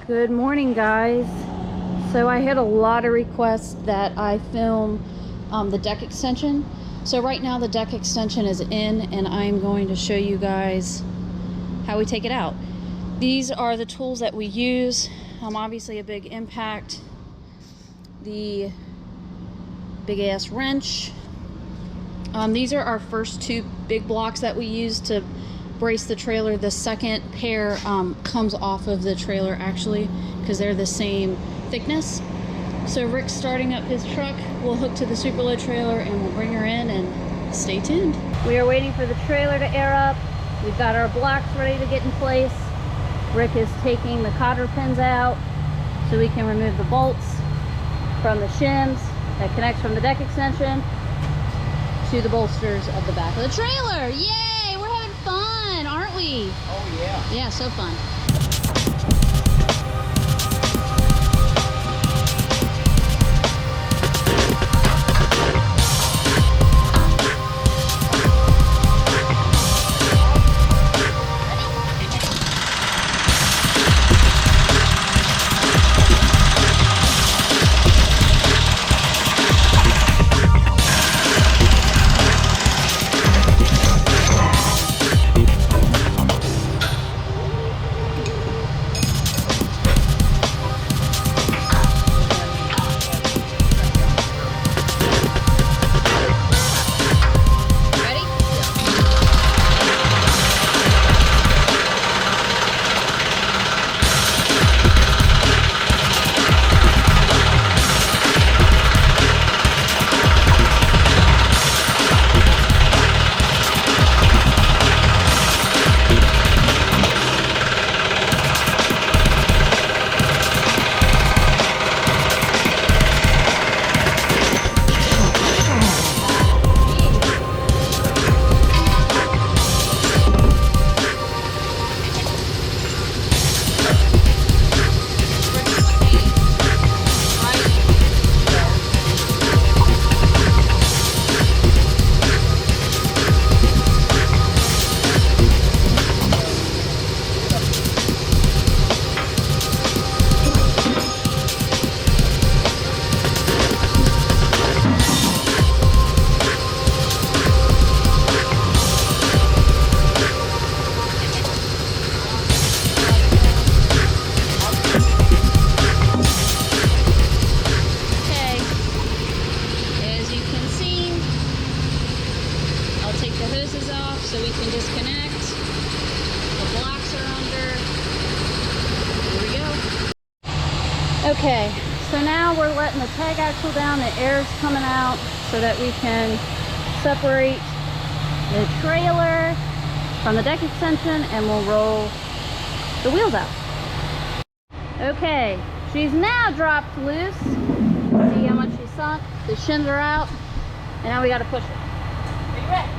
Good morning, guys. So I had a lot of requests that I film the deck extension. So right now the deck extension is in, and I'm going to show you guys how we take it out. These are the tools that we use. Obviously a big impact, the big ass wrench. These are our first two big blocks that we use to brace the trailer. The second pair comes off of the trailer actually, because they're the same thickness. So Rick's starting up his truck. We'll hook to the super load trailer and we'll bring her in, and stay tuned. We are waiting for the trailer to air up. We've got our blocks ready to get in place. Rick is taking the cotter pins out so we can remove the bolts from the shims that connects from the deck extension to the bolsters of the back of the trailer. Yay! We're having fun, aren't we? Oh yeah. Yeah, so fun. So we can disconnect. The blocks are under. Here we go. Okay, so now we're letting the tag axle down. The air's coming out so that we can separate the trailer from the deck extension, and we'll roll the wheels out. Okay, she's now dropped loose. See how much she sunk? The shims are out, and now we got to push it. Are you ready?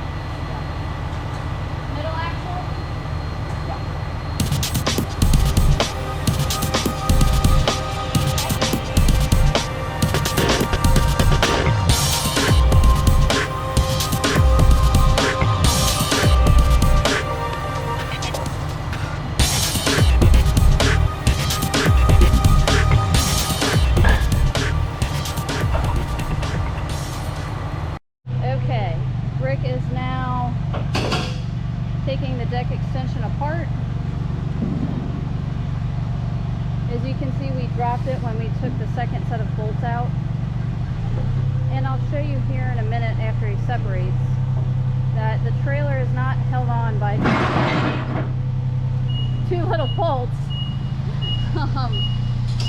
Middle axle. Okay, Rick is now taking the deck extension apart. As you can see, we dropped it when we took the second set of bolts out. And I'll show you here in a minute after he separates that the trailer is not held on by two little bolts.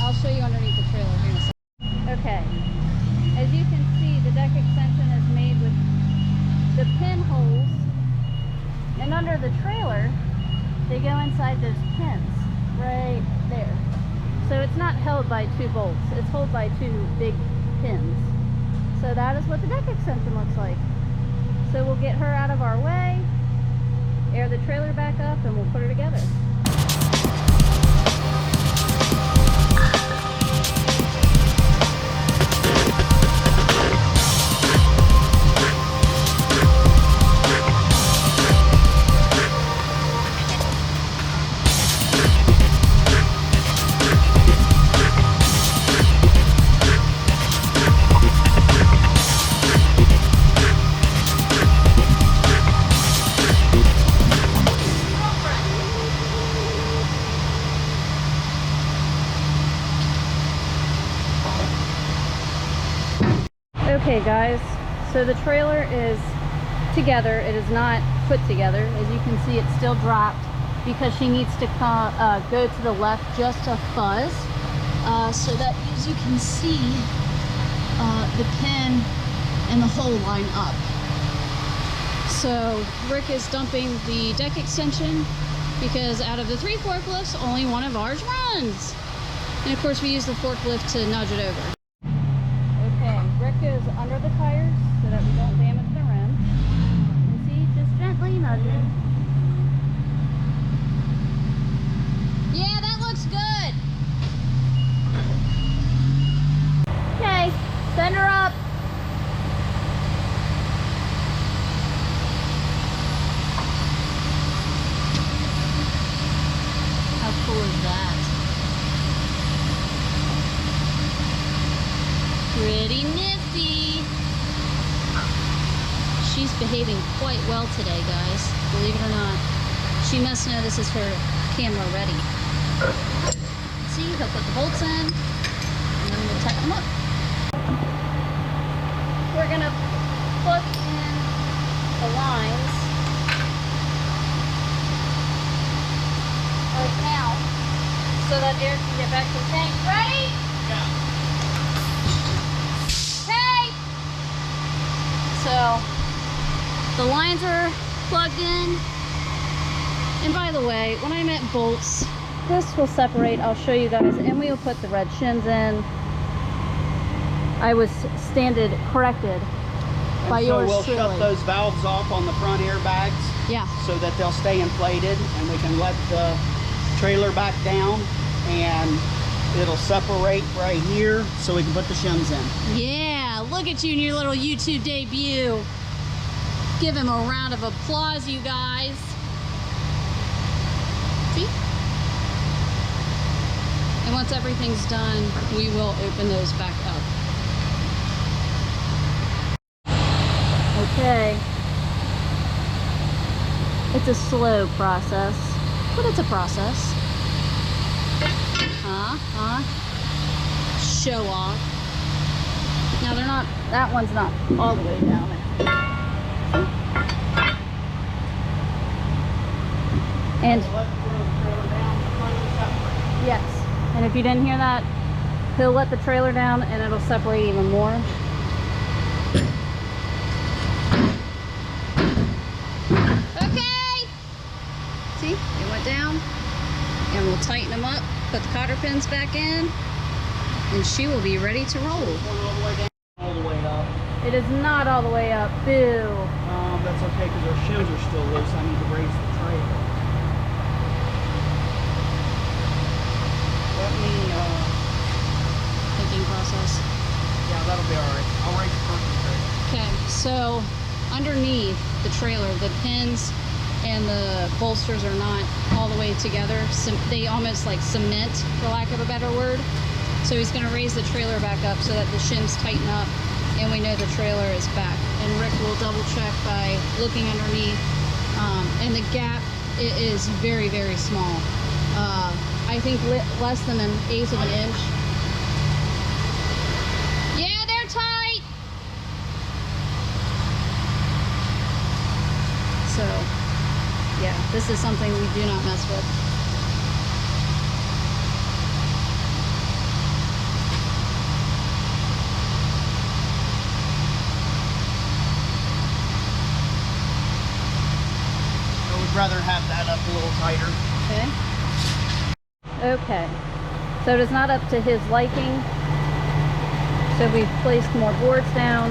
I'll show you underneath the trailer here in a second. Okay, as you can see, the deck extension is made with the pinholes, and under the trailer they go inside those pins right there. So it's not held by two bolts, it's held by two big pins. So that is what the deck extension looks like. So we'll get her out of our way, air the trailer back up, and we'll put her together. Okay guys, so the trailer is together. It is not put together. As you can see, it's still dropped because she needs to go to the left just a fuzz, so that, as you can see, the pin and the hole line up. So Rick is dumping the deck extension because out of the 3 forklifts, only one of ours runs. And of course we use the forklift to nudge it over. Okay, Rick is under the tires so that we don't damage the rim. And see, just gently nudging. Yeah, that looks good. Okay, send her up. How cool is that? Pretty nifty. She's behaving quite well today, guys. Believe it or not. She must know this is her camera ready. See, he'll put the bolts in, and then we'll tighten them up. We're gonna plug in the lines right now so that air can get back to the tank. Ready? Yeah. So the lines are plugged in, and by the way, when I meant bolts, this will separate. I'll show you guys, and we'll put the red shims in. I was corrected by yours truly. So we'll shut those valves off on the front airbags, yeah, so that they'll stay inflated, and we can let the trailer back down, and it'll separate right here so we can put the shims in. Yeah, look at you in your little YouTube debut. Give him a round of applause, you guys. See? And once everything's done, we will open those back up. Okay. It's a slow process, but it's a process. Show off. Now they're not, that one's not all the way down there. And yes, and if you didn't hear that, he'll let the trailer down and it'll separate even more. Okay. See, it went down, and we'll tighten them up. Put the cotter pins back in, and she will be ready to roll. All the way down, all the way up. It is not all the way up. Boo. That's okay because our shims are still loose. I need to raise the trailer. Let me, thinking process. Yeah, that'll be all right. I'll raise the first trailer. Okay, so underneath the trailer, the pins and the bolsters are not all the way together. They almost like cement, for lack of a better word. So he's going to raise the trailer back up so that the shims tighten up and we know the trailer is back. And Rick will double check by looking underneath. And the gap is very, very small. I think less than 1/8 of an inch. Yeah, they're tight! So, yeah, this is something we do not mess with. I would rather have that up a little tighter. Okay. Okay. So it is not up to his liking. So we've placed more boards down.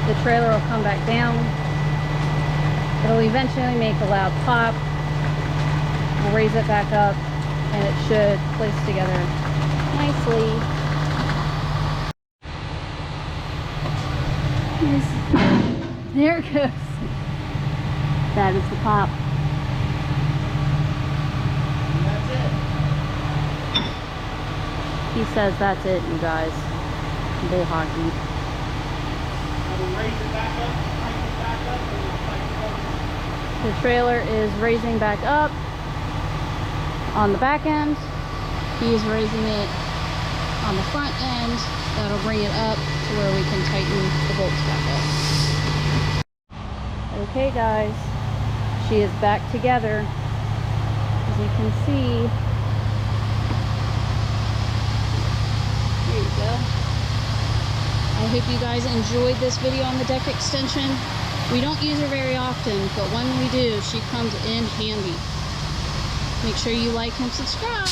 The trailer will come back down. It'll eventually make a loud pop. We'll raise it back up and it should place together nicely. There it goes. That is the pop. And that's it. He says that's it, you guys. Bull hockey. I will raise it back up, tighten it back up, and we'll tighten it up. The trailer is raising back up on the back end. He's raising it on the front end. That'll bring it up to to where we can tighten the bolts back up. Okay guys, she is back together. As you can see, there you go. I hope you guys enjoyed this video on the deck extension. We don't use her very often, but when we do, she comes in handy. Make sure you like and subscribe.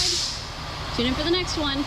Tune in for the next one.